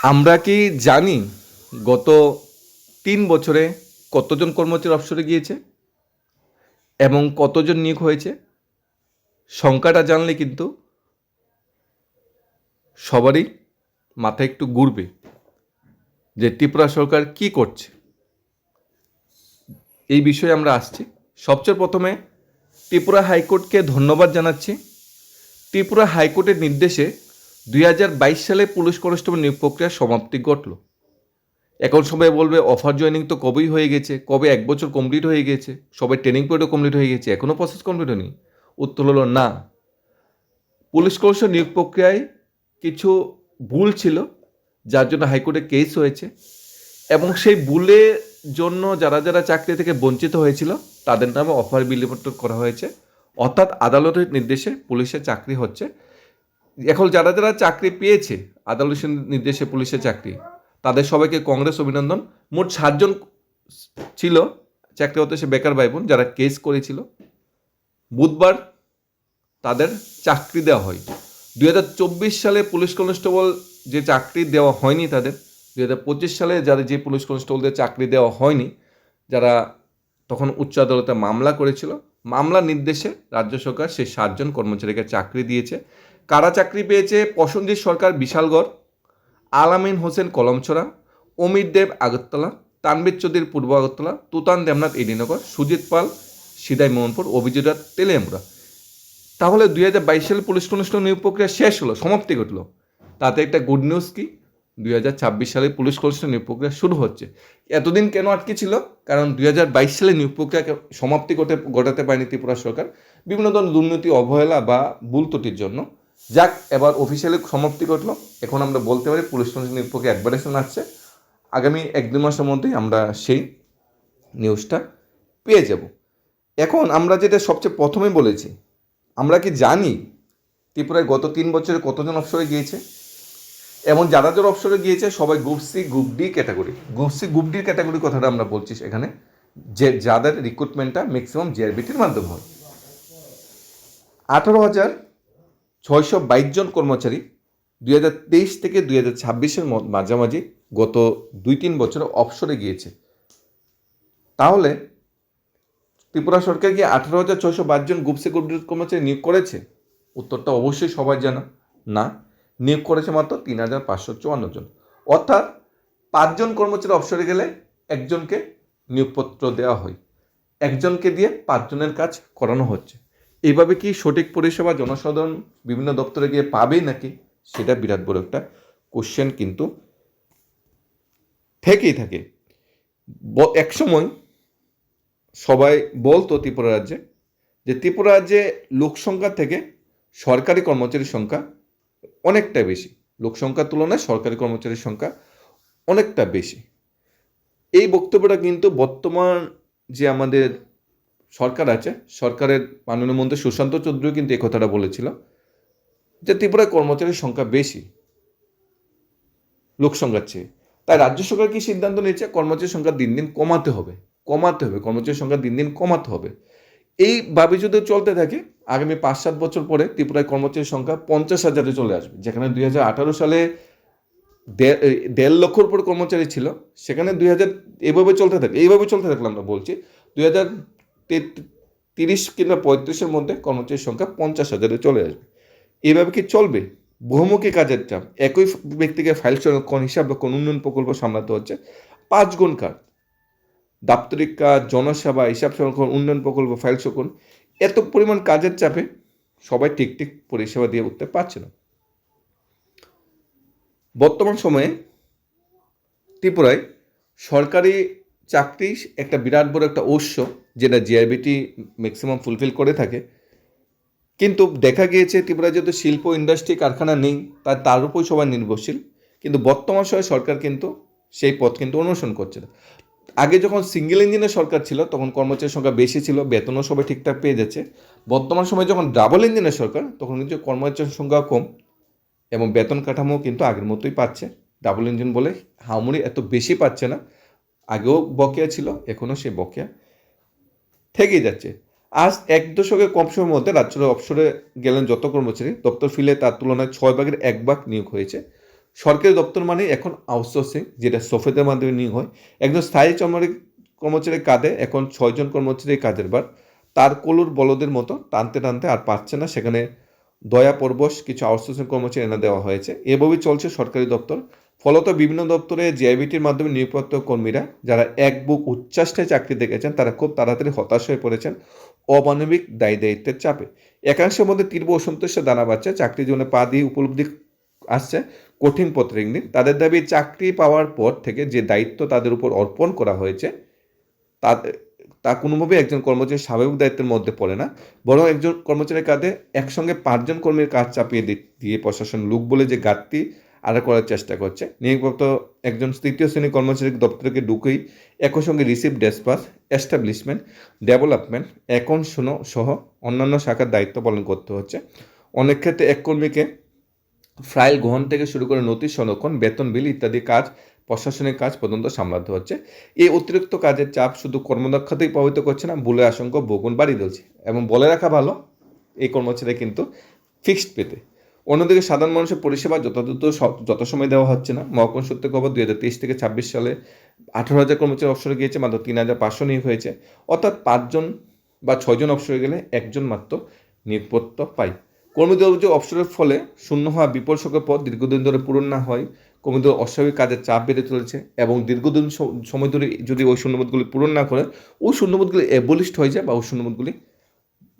আমরা কি জানি গত 3 বছরে কতজন কর্মচারী অবসরে গিয়েছে এবং কতজন নিয়োগ হয়েছে? সংখ্যাটা জানলে কিন্তু সবারই মাথায় একটু ঘুরবে যে ত্রিপুরা সরকার কি করছে। এই বিষয়ে আমরা আসছি। সবচেয়ে প্রথমে ত্রিপুরা হাইকোর্টকে ধন্যবাদ জানাচ্ছি। ত্রিপুরা হাইকোর্টের নির্দেশে 2022 সালে পুলিশ কনস্টেবল নিয়োগ প্রক্রিয়ার সমাপ্তি ঘটল। এখন সবাই বলবে অফার জয়েনিং তো কবেই হয়ে গেছে, কবে 1 বছর কমপ্লিট হয়ে গেছে, সবাই ট্রেনিং পিরিয়ডও কমপ্লিট হয়ে গেছে, এখনও প্রসেস কমপ্লিট হয়নি। উত্তর হলো না, পুলিশ কমিশন নিয়োগ প্রক্রিয়ায় কিছু ভুল ছিল, যার জন্য হাইকোর্টে কেস হয়েছে এবং সেই ভুলের জন্য যারা যারা চাকরি থেকে বঞ্চিত হয়েছিল তাদের নামে অফার বিলিবর্তন করা হয়েছে। অর্থাৎ আদালতের নির্দেশে পুলিশের চাকরি হচ্ছে। এখন যারা যারা চাকরি পেয়েছে আদালতের নির্দেশে পুলিশের চাকরি, তাদের সবাইকে কংগ্রেস অভিনন্দন। মোট 7 জন ছিল চাকরি হতে সে বেকার ভাই বোন যারা কেস করেছিল। বুধবার তাদের চাকরি দেওয়া হয়। 2024 সালে পুলিশ কনস্টেবল যে চাকরি দেওয়া হয়নি তাদের, 2025 সালে যারা যে পুলিশ কনস্টেবলদের চাকরি দেওয়া হয়নি, যারা তখন উচ্চ আদালতে মামলা করেছিল, মামলার নির্দেশে রাজ্য সরকার সেই 7 জন কর্মচারীকে চাকরি দিয়েছে। কারা চাকরি পেয়েছে? প্রসেনজিৎ সরকার বিশালগড়, আলামিন হোসেন কলমছড়া, অমিত দেব আগরতলা, তানবীর চৌধুরী পূর্ব আগরতলা, তুতান দেবনাথ এডিনগর, সুজিত পাল সিদাই মোহনপুর, অভিজিৎ রায় তেলিয়ামুড়া। তাহলে 2022 সালে পুলিশ কনস্টেবল নিয়োগ প্রক্রিয়া শেষ হলো, সমাপ্তি ঘটলো। তাতে একটা গুড নিউজ কি, 2026 সালে পুলিশ কনস্টেবল নিয়োগ প্রক্রিয়া শুরু হচ্ছে। এতদিন কেন আটকে ছিল? কারণ 2022 সালে নিয়োগ প্রক্রিয়া সমাপ্তি ঘটাতে পারেনি ত্রিপুরা সরকার, বিভিন্ন ধরনের দুর্নীতি, অবহেলা বা ভুল ত্রুটির জন্য। যাক, এবার অফিসিয়ালি সমাপ্তি ঘটলো। এখন আমরা বলতে পারি পুলিশ কনস্টেবল নিয়োগ প্রক্রিয়া অ্যাডভার্টাইজমেন্ট আসছে। আগামী 1-2 মাসের মধ্যেই আমরা সেই নিউজটা পেয়ে যাব। এখন আমরা যেটা সবচেয়ে প্রথমে বলেছি, আমরা কি জানি ত্রিপুরায় গত 3 বছরে কতজন অবসরে গিয়েছে? এবং যারা যারা অবসরে গিয়েছে সবাই group C group D category. Group C group D ক্যাটাগরির কথাটা আমরা বলছি এখানে, যে যাদের রিক্রুটমেন্টটা ম্যাক্সিমাম জিআরবিটির মাধ্যমে হয়। 18,622 জন কর্মচারী 2023 থেকে 2026-এর মাঝামাঝি গত 2-3 বছরে অবসরে গিয়েছে। তাহলে ত্রিপুরা সরকার কি 18,622 জন গ্রুপ সি গ্রুপ ডি কর্মচারী নিয়োগ করেছে? উত্তরটা অবশ্যই সবাই জানা, না। নিয়োগ করেছে মাত্র 3,554 জন। অর্থাৎ 5 জন কর্মচারী অবসরে গেলে একজনকে নিয়োগপত্র দেওয়া হয়, একজনকে দিয়ে 5 জনের কাজ করানো হচ্ছে। এইভাবে কি সঠিক পরিষেবা জনসাধারণ বিভিন্ন দপ্তরে গিয়ে পাবে নাকি, সেটা বিরাট বড় একটা কোশ্চেন কিন্তু থেকেই থাকে। একসময় সবাই বলতো ত্রিপুরা রাজ্যে যে ত্রিপুরা রাজ্যে লোক সংখ্যা থেকে সরকারি কর্মচারীর সংখ্যা অনেকটা বেশি, লোক সংখ্যার তুলনায় সরকারি কর্মচারীর সংখ্যা অনেকটা বেশি। এই বক্তব্যটা কিন্তু বর্তমান যে আমাদের সরকার আছে, সরকারের মাননীয় মন্ত্রী সুশান্ত চৌধুরী কিন্তু এই কথাটা বলেছিল যে ত্রিপুরায় কর্মচারীর সংখ্যা বেশি লোক সংখ্যার চেয়ে। তাই রাজ্য সরকার কি সিদ্ধান্ত নিয়েছে? কর্মচারীর সংখ্যা দিন দিন কমাতে হবে, কর্মচারীর সংখ্যা দিন দিন কমাতে হবে। এইভাবে যদি চলতে থাকে, আগামী 5-7 বছর পরে ত্রিপুরায় কর্মচারীর সংখ্যা 50,000-এ চলে আসবে। যেখানে 2018 সালে 1.5 লক্ষর উপর কর্মচারী ছিল, সেখানে 2000 এইভাবে চলতে থাকলে আমরা বলছি 2030 কিংবা 35-এর মধ্যে কর্মচারীর সংখ্যা 50,000-এ চলে আসবে। এইভাবে কি চলবে? বহুমুখী কাজের চাপ, একই ব্যক্তিকে ফাইল সংরক্ষণ, হিসাব রক্ষণ, উন্নয়ন প্রকল্প সামলাতে হচ্ছে। 5 গুণ কাজ, দাপ্তরিক কাজ, জনসেবা, হিসাব সংরক্ষণ, উন্নয়ন প্রকল্প, ফাইল সংরক্ষণ, এত পরিমাণ কাজের চাপে সবাই ঠিক পরিষেবা দিয়ে উঠতে পারছে না। বর্তমান সময়ে ত্রিপুরায় সরকারি চাকরি একটা বিরাট বড় একটা উৎস, যেটা জিআরবিটি ম্যাক্সিমাম ফুলফিল করে থাকে। কিন্তু দেখা গিয়েছে ত্রিপুরায় যেহেতু শিল্প, ইন্ডাস্ট্রি, কারখানা নেই, তার উপর সবাই নির্ভরশীল। কিন্তু বর্তমান সময়ে সরকার কিন্তু সেই পথ কিন্তু অনুসরণ করছে না। আগে যখন সিঙ্গেল ইঞ্জিনের সরকার ছিল তখন কর্মচারীর সংখ্যা বেশি ছিল, বেতনও সবাই ঠিকঠাক পেয়ে যাচ্ছে। বর্তমান সময়ে যখন ডাবল ইঞ্জিনের সরকার, তখন কিন্তু কর্মচারীর সংখ্যা কম এবং বেতন কাঠামো কিন্তু আগের মতোই পাচ্ছে। ডাবল ইঞ্জিন বলে হাউমুড়ি এত বেশি পাচ্ছে না, আগেও বকেয়া ছিল, এখনও সেই বকেয়া থেকেই যাচ্ছে। আজ 1 দশকের কম সময়ের মধ্যে রাজ্যের অবসরে গেলেন যত কর্মচারী, দপ্তর ফিলে তার তুলনায় 6 ভাগের 1 ভাগ নিয়োগ হয়েছে। সরকারি দপ্তর মানে এখন আউটসোর্সিং, যেটা সফেদের মাধ্যমে নিয়োগ হয়। একজন স্থায়ী কর্মচারীর কাঁধে এখন 6জন কর্মচারীর কাজের ভার, তার কলুর বলদের মতো টানতে টানতে আর পারছে না, সেখানে দয়াপরবশ কিছু আউটসোর্সিং কর্মচারী এনে দেওয়া হয়েছে। এভাবেই চলছে সরকারি দপ্তর। ফলত বিভিন্ন দপ্তরে জিআইবিটির মাধ্যমে নিয়োগপ্রাপ্ত কর্মীরা যারা এক বুক উচ্চাষ্টায় চাকরি দেখেছেন, তারা খুব তাড়াতাড়ি হতাশ হয়ে পড়েছেন অমানবিক দায়ী দায়িত্বের চাপে। একাংশের মধ্যে তীব্র অসন্তোষের দানা বাজছে, চাকরি জীবনে পা দিয়ে উপলব্ধি আসছে কঠিন পথের ইঙ্গিত। তাদের দাবি, চাকরি পাওয়ার পর থেকে যে দায়িত্ব তাদের উপর অর্পণ করা হয়েছে তা কোনোভাবেই একজন কর্মচারীর স্বাভাবিক দায়িত্বের মধ্যে পড়ে না, বরং একজন কর্মচারীর কাঁধে একসঙ্গে 5জন কর্মীর কাজ চাপিয়ে দিয়ে প্রশাসন লোক বলে যে ঘাটতি আড়াল করার চেষ্টা করছে। নিয়োগপ্রাপ্ত একজন তৃতীয় শ্রেণীর কর্মচারী দপ্তরকে ঢুকেই একই সঙ্গে receive despatch, establishment, development, account সহ অন্যান্য শাখার দায়িত্ব পালন করতে হচ্ছে। অনেক ক্ষেত্রে এক কর্মীকে ফাইল গ্রহণ থেকে শুরু করে নোটিশ সংরক্ষণ, বেতন বিল ইত্যাদি কাজ, প্রশাসনিক কাজ পর্যন্ত সামলাতে হচ্ছে। এই অতিরিক্ত কাজের চাপ শুধু কর্মদক্ষতাই প্রভাবিত করছে না, ভুলের আশঙ্কা বহুগুণ বাড়িয়ে দিচ্ছে। এবং বলে রাখা ভালো, এই কর্মচারী কিন্তু ফিক্সড পেতে। অন্যদিকে সাধারণ মানুষের পরিষেবা যত সময় দেওয়া হচ্ছে না। মহকুমা সূত্রে খবর, 2023 থেকে 26 সালে 18,000 কর্মচারী অবসরে গিয়েছে, মাত্র 3,500 নিয়োগ হয়েছে। অর্থাৎ 5জন বা 6জন অবসরে গেলে একজন মাত্র নিয়োগপত্র পায়। কর্মীদের অভিযোগ, অবসরের ফলে শূন্য হওয়া বিপুল সংখ্যক পদ দীর্ঘদিন ধরে পূরণ না হয় কর্মীদের অস্বাভাবিক কাজের চাপ বেড়ে চলেছে, এবং দীর্ঘদিন সময় ধরে যদি ওই শূন্যপদগুলি পূরণ না করে ওই শূন্যপদগুলি অ্যাবলিশড হয়ে যায় বা ওই শূন্যপদগুলি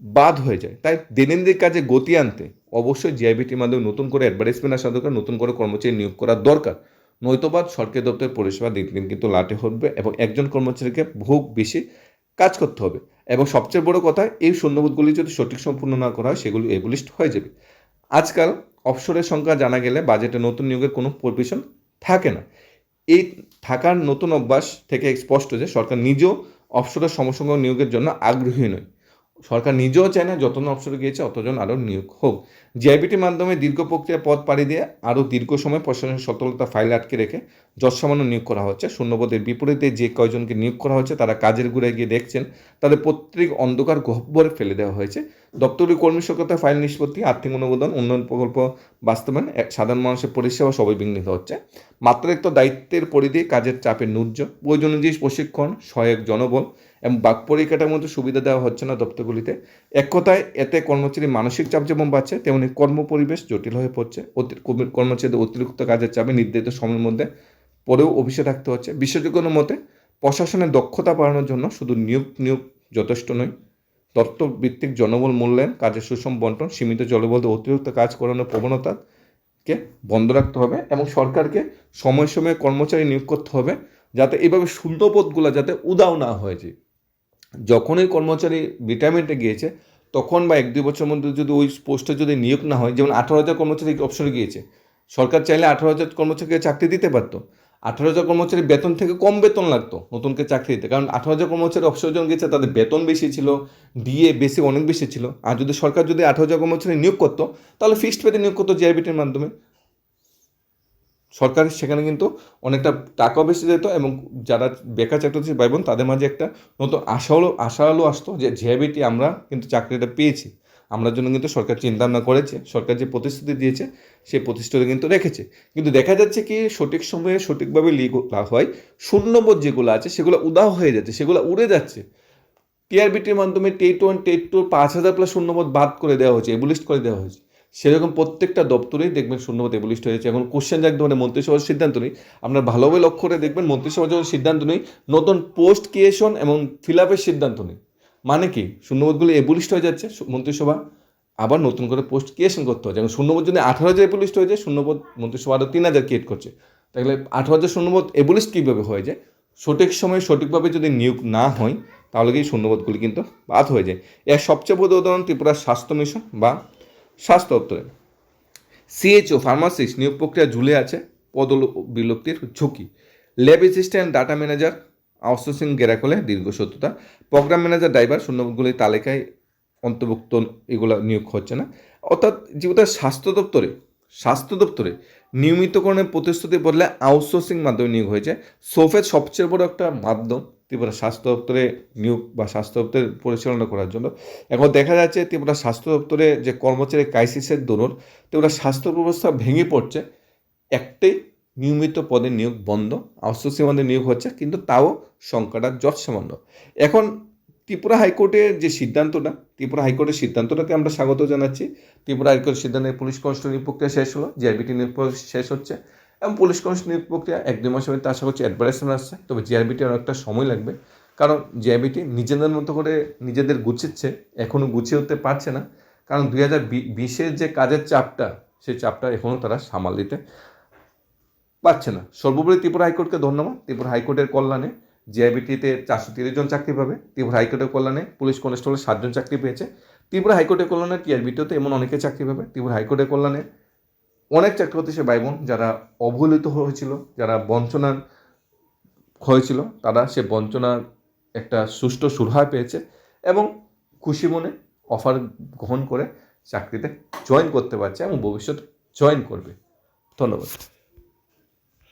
বাদ হয়ে যায়। তাই দৈনন্দিন কাজে গতি আনতে অবশ্যই জিআইবিটির মাধ্যমে নতুন করে অ্যাডভার্টাইজমেন্ট আসা দরকার, নতুন করে কর্মচারী নিয়োগ করা দরকার। নয়তোবা সরকারি দপ্তরের পরিষেবা দিন দিন কিন্তু লাটে হবে, এবং একজন কর্মচারীকে বহু বেশি কাজ করতে হবে। এবং সবচেয়ে বড় কথা, এই শূন্যপদগুলি যদি সঠিক সম্পূর্ণ না করা হয় সেগুলি অ্যাবলিশড হয়ে যাবে। আজকাল অবসরের সংখ্যা জানা গেলে বাজেটে নতুন নিয়োগের কোনো প্রভিশন থাকে না। এই থাকার নতুন অভ্যাস থেকে স্পষ্ট যে সরকার নিজেও অবসরের সমসংখ্যক নিয়োগের জন্য আগ্রহী নয়। সরকার নিজেও চায় না যতজন অবসরে গিয়েছে অতজন আরও নিয়োগ হোক। জিআইবিটির মাধ্যমে দীর্ঘ প্রক্রিয়া পথ পাড়ি দিয়ে আরও দীর্ঘ সময় প্রশাসনের সতর্কতা ফাইল আটকে রেখে যৎসামান্য নিয়োগ করা হচ্ছে। শূন্যপদের বিপরীতে যে কয়জনকে নিয়োগ করা হচ্ছে তারা কাজের গুড়ায় গিয়ে দেখছেন তাদের প্রত্যেক অন্ধকার গহ্বরে ফেলে দেওয়া হয়েছে। দপ্তরের কর্মী সক্ষমতা, ফাইল নিষ্পত্তি, আর্থিক অনুমোদন, উন্নয়ন প্রকল্প বাস্তবায়ন, সাধারণ মানুষের পরিষেবা সবই বিঘ্নিত হচ্ছে। মাত্রাতিরিক্ত দায়িত্বের পরিধি, কাজের চাপের ন্যূর্য, প্রয়োজন অনুযায়ী প্রশিক্ষণ, সহায়ক জনবল এবং বাক পরিকাঠামোর মতো সুবিধা দেওয়া হচ্ছে না দপ্তরগুলিতে। এক কথায়, এতে কর্মচারীর মানসিক চাপ যেমন বাড়ছে, তেমনি কর্মপরিবেশ জটিল হয়ে পড়ছে। কর্মচারীদের অতিরিক্ত কাজের চাপে নির্ধারিত সময়ের মধ্যে পরেও অফিসে থাকতে হচ্ছে। বিশেষজ্ঞদের মতে, প্রশাসনের দক্ষতা বাড়ানোর জন্য শুধু নিয়োগ যথেষ্ট নয়। তথ্যভিত্তিক জনবল মূল্যায়ন, কাজের সুষম বন্টন, সীমিত জনবল অতিরিক্ত কাজ করানোর প্রবণতাকে বন্ধ রাখতে হবে, এবং সরকারকে সময়ে সময়ে কর্মচারী নিয়োগ করতে হবে, যাতে এইভাবে শূন্যপদগুলো যাতে উদাও না হয়ে যায়। যখনই কর্মচারী রিটায়ারমেন্টে গিয়েছে তখন বা 1-2 বছরের মধ্যে যদি ওই পোস্টে যদি নিয়োগ না হয়, যেমন 18,000 কর্মচারী অবসরে গিয়েছে, সরকার চাইলে 18,000 কর্মচারীকে চাকরি দিতে পারতো। 18,000 কর্মচারী বেতন থেকে কম বেতন লাগতো নতুনকে চাকরি দিতে, কারণ 18,000 কর্মচারী অবসরে যখন গিয়েছে তাদের বেতন বেশি ছিল, ডিএ বেশি, অনেক বেশি ছিল। আর যদি সরকার যদি 18,000 কর্মচারী নিয়োগ করতো তাহলে ফিক্সড পেতে নিয়োগ করতো জিআইবিটির মাধ্যমে। সরকার সেখানে কিন্তু অনেকটা টাকাও বেশি যেত, এবং যারা বেকার চাকরি ভাই বোন তাদের মাঝে একটা নতুন আশা আলো আসতো যে জিআইবিটি আমরা কিন্তু চাকরিটা পেয়েছি, আমরা জন্য কিন্তু সরকার চিন্তা ভাবনা করেছে, সরকার যে প্রতিশ্রুতি দিয়েছে সেই প্রতিশ্রুতি কিন্তু রেখেছে। কিন্তু দেখা যাচ্ছে কি, সঠিক সময়ে সঠিকভাবে লিগ হয়, শূন্যপদ যেগুলো আছে সেগুলো উদাও হয়ে যাচ্ছে, সেগুলো উড়ে যাচ্ছে। টিআরবিটির মাধ্যমে টেট 1 টেট 2 5,000+ শূন্যপদ বাদ করে দেওয়া হয়েছে, এবলিস্ট করে দেওয়া হয়েছে। সেরকম প্রত্যেকটা দপ্তরেই দেখবেন শূন্যপদ এবলিস্ট হয়েছে। এখন কোশ্চেন রাখতে মানে মন্ত্রিসভার সিদ্ধান্ত নেই, আপনার ভালোভাবে লক্ষ্য করে দেখবেন মন্ত্রিসভা যখন সিদ্ধান্ত নেই, নতুন পোস্ট ক্রিয়েশন এবং ফিল আপের সিদ্ধান্ত নেই। মানে কি, শূন্যপদগুলো এবলিস্ট হয়ে যাচ্ছে, মন্ত্রিসভা আবার নতুন করে পোস্ট ক্রিয়েশন করতে হয়। যেমন শূন্যপদ যদি 18,000 এবলিস্ট হয়ে যায়, শূন্যপদ মন্ত্রিসভা আরও 3,000 ক্রিয়েট করছে। তাহলে 18,000 শূন্যপদ এবলিস্ট কীভাবে হয়ে যায়? সঠিক সময়ে সঠিকভাবে যদি নিয়োগ না হয় তাহলে কি শূন্যপদগুলি কিন্তু বাদ হয়ে যায়। এর সবচেয়ে বড় উদাহরণ ত্রিপুরার স্বাস্থ্য মিশন বা স্বাস্থ্য দপ্তরে সিএইচও ফার্মাসিস্ট নিয়োগ প্রক্রিয়া ঝুলে আছে, পদ বিলুপ্তির ঝুঁকি। Lab assistant, data manager outsourcing গেরাকলে দীর্ঘসত্যতা। প্রোগ্রাম ম্যানেজার, ড্রাইভার শূন্যপদগুলির তালিকায় অন্তর্ভুক্ত, এগুলো নিয়োগ হচ্ছে না। অর্থাৎ যেহেতু স্বাস্থ্য দপ্তরে নিয়মিতকরণের প্রতিশ্রুতি বদলে আউটসোর্সিং মাধ্যমে নিয়োগ হয়েছে। সোফের সবচেয়ে বড় একটা মাধ্যম ত্রিপুরা স্বাস্থ্য দপ্তরে নিয়োগ বা স্বাস্থ্য দপ্তরের পরিচালনা করার জন্য। এখন দেখা যাচ্ছে ত্রিপুরা স্বাস্থ্য দপ্তরে যে কর্মচারী ক্রাইসিসের দরুন ত্রিপুরা স্বাস্থ্য ব্যবস্থা ভেঙে পড়ছে। একটাই নিয়মিত পদে নিয়োগ বন্ধ, আউটসোর্সিং মধ্যে নিয়োগ হচ্ছে, কিন্তু তাও সংখ্যাটা যৎসামান্য। এখন ত্রিপুরা হাইকোর্টের যে সিদ্ধান্তটা, ত্রিপুরা হাইকোর্টের সিদ্ধান্তটাকে আমরা স্বাগত জানাচ্ছি। ত্রিপুরা হাইকোর্টের সিদ্ধান্তে পুলিশ কনস্টেবল নিয়োগ প্রক্রিয়া শেষ হলো, জিআরবিটি নিয়োগ প্রক্রিয়া শেষ হচ্ছে, এবং পুলিশ কনস্টেবল নিয়োগ প্রক্রিয়া 1-2 মাসের মধ্যে আশা করছি অ্যাডভার্টাইজমেন্ট আসছে। তবে জিআরবিটি অনেকটা সময় লাগবে, কারণ জিআরবিটি নিজেদের মতো করে নিজেদের গুছিচ্ছে, এখনও গুছিয়ে উঠতে পারছে না, কারণ 2020-এর যে কাজের চাপটা, সেই চাপটা এখনও তারা সামাল দিতে পারছে না। সর্বোপরি ত্রিপুরা হাইকোর্টকে ধন্যবাদ। ত্রিপুরা হাইকোর্টের কল্যাণে জিআইবিটিতে 430 জন চাকরি পাবে, ত্রিপুরা হাইকোর্টের কল্যাণে পুলিশ কনস্টেবল 7 জন চাকরি পেয়েছে, ত্রিপুরা হাইকোর্টের কল্যাণে টিআরবিটিতে এমন অনেকে চাকরি পাবে। ত্রিপুরা হাইকোর্টের কল্যাণে অনেক চাকরি হচ্ছে ভাই বোন যারা অবহেলিত হয়েছিল, যারা বঞ্চনার হয়েছিল, তারা সে বঞ্চনার একটা সুষ্ঠু সুরাহা পেয়েছে এবং খুশি মনে অফার গ্রহণ করে চাকরিতে জয়েন করতে পারছে এবং ভবিষ্যতে জয়েন করবে। ধন্যবাদ।